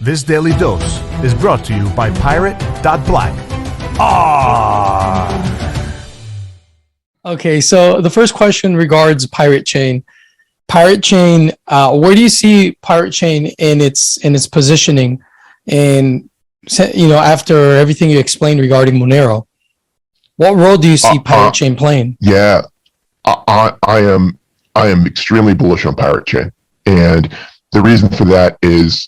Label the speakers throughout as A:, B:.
A: This daily dose is brought to you by Pirate.Black. ARRR.
B: Okay, so the first question regards Pirate Chain. Pirate Chain, where do you see Pirate Chain in its positioning? And after everything you explained regarding Monero, what role do you see Pirate Chain playing?
C: Yeah, I am extremely bullish on Pirate Chain, and the reason for that is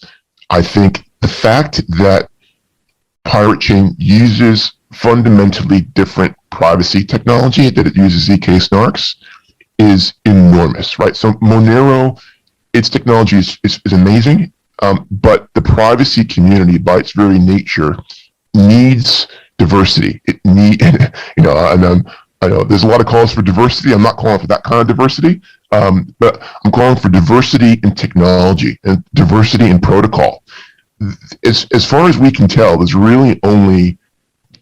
C: I think the fact that Pirate Chain uses fundamentally different privacy technology, that it uses ZK snarks, is enormous, right? So Monero, its technology is amazing, but the privacy community, by its very nature, needs diversity. I know there's a lot of calls for diversity. I'm not calling for that kind of diversity, but I'm calling for diversity in technology and diversity in protocol. As far as we can tell, there's really only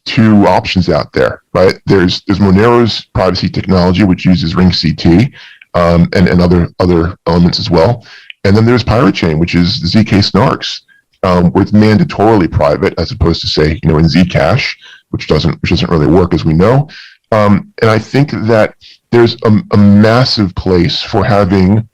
C: two options out there, right? There's Monero's privacy technology, which uses ring CT and other elements as well, and then there's Pirate Chain, which is the ZK snarks, where it's mandatorily private as opposed to, say, in Zcash, which doesn't really work, as we know. And I think that there's a massive place for having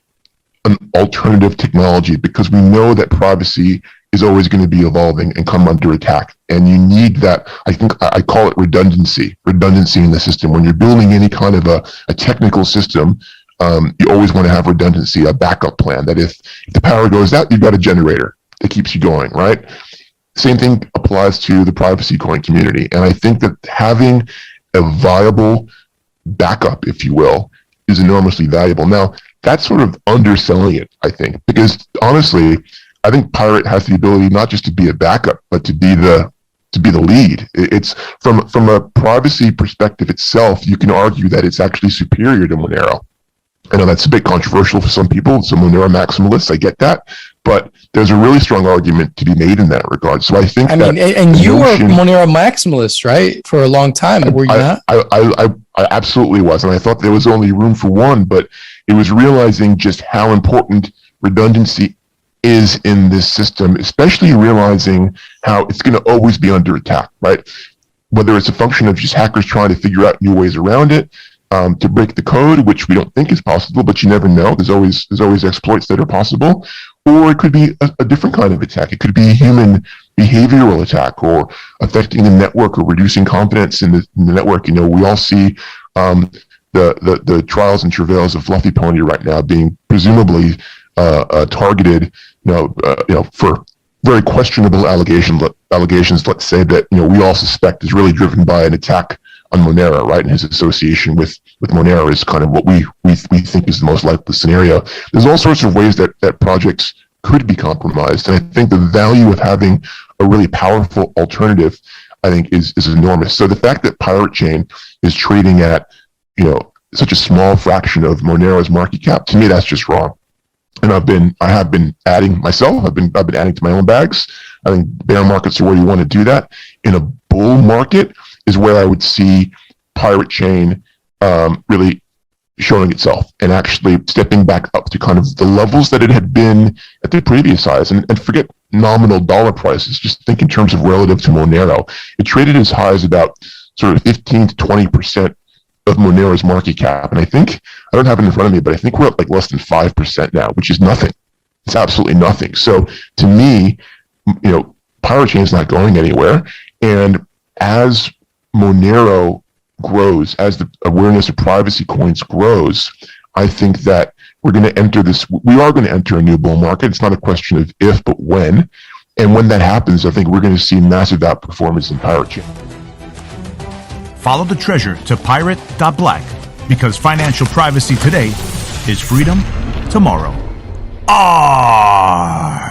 C: an alternative technology, because we know that privacy is always going to be evolving and come under attack. And you need that, I think I call it redundancy in the system. When you're building any kind of a technical system, you always want to have redundancy, a backup plan, that if the power goes out, you've got a generator that keeps you going, right? Same thing applies to the privacy coin community. And I think that having a viable backup, if you will, is enormously valuable. Now, that's sort of underselling it, I think, because honestly, I think Pirate has the ability not just to be a backup, but to be the lead. It's from a privacy perspective itself, you can argue that it's actually superior to Monero. I know that's a bit controversial for some people, some Monero maximalists, I get that, but there's a really strong argument to be made in that regard. So I think and
B: you were Monero maximalist, right, for a long time, were you not?
C: I absolutely was, and I thought there was only room for one, but it was realizing just how important redundancy is in this system, especially realizing how it's going to always be under attack, right? Whether it's a function of just hackers trying to figure out new ways around it, to break the code, which we don't think is possible, but you never know. There's always exploits that are possible, or it could be a different kind of attack. It could be a human behavioral attack, or affecting the network, or reducing confidence in the network. We all see the trials and travails of Fluffy Pony right now being presumably targeted, for very questionable allegations. Let's say that we all suspect is really driven by an attack on Monero, right? And his association with Monero is kind of what we think is the most likely scenario. There's all sorts of ways that projects could be compromised, and I think the value of having a really powerful alternative, I think, is enormous. So the fact that Pirate Chain is trading at such a small fraction of Monero's market cap, to me, that's just wrong. And I have been adding myself. I've been adding to my own bags. I think bear markets are where you want to do that. In a bull market is where I would see Pirate Chain really showing itself and actually stepping back up to kind of the levels that it had been at the previous highs. And forget nominal dollar prices. Just think in terms of relative to Monero. It traded as high as about sort of 15 to 20% of Monero's market cap. And I don't have it in front of me, but I think we're at like less than 5% now, which is nothing. It's absolutely nothing. So to me, Pirate Chain is not going anywhere. And as Monero grows, as the awareness of privacy coins grows, I think that we are going to enter a new bull market. It's not a question of if, but when. And when that happens, I think we're going to see massive outperformance in Pirate Chain.
A: Follow the treasure to Pirate.Black, because financial privacy today is freedom tomorrow. ARRR.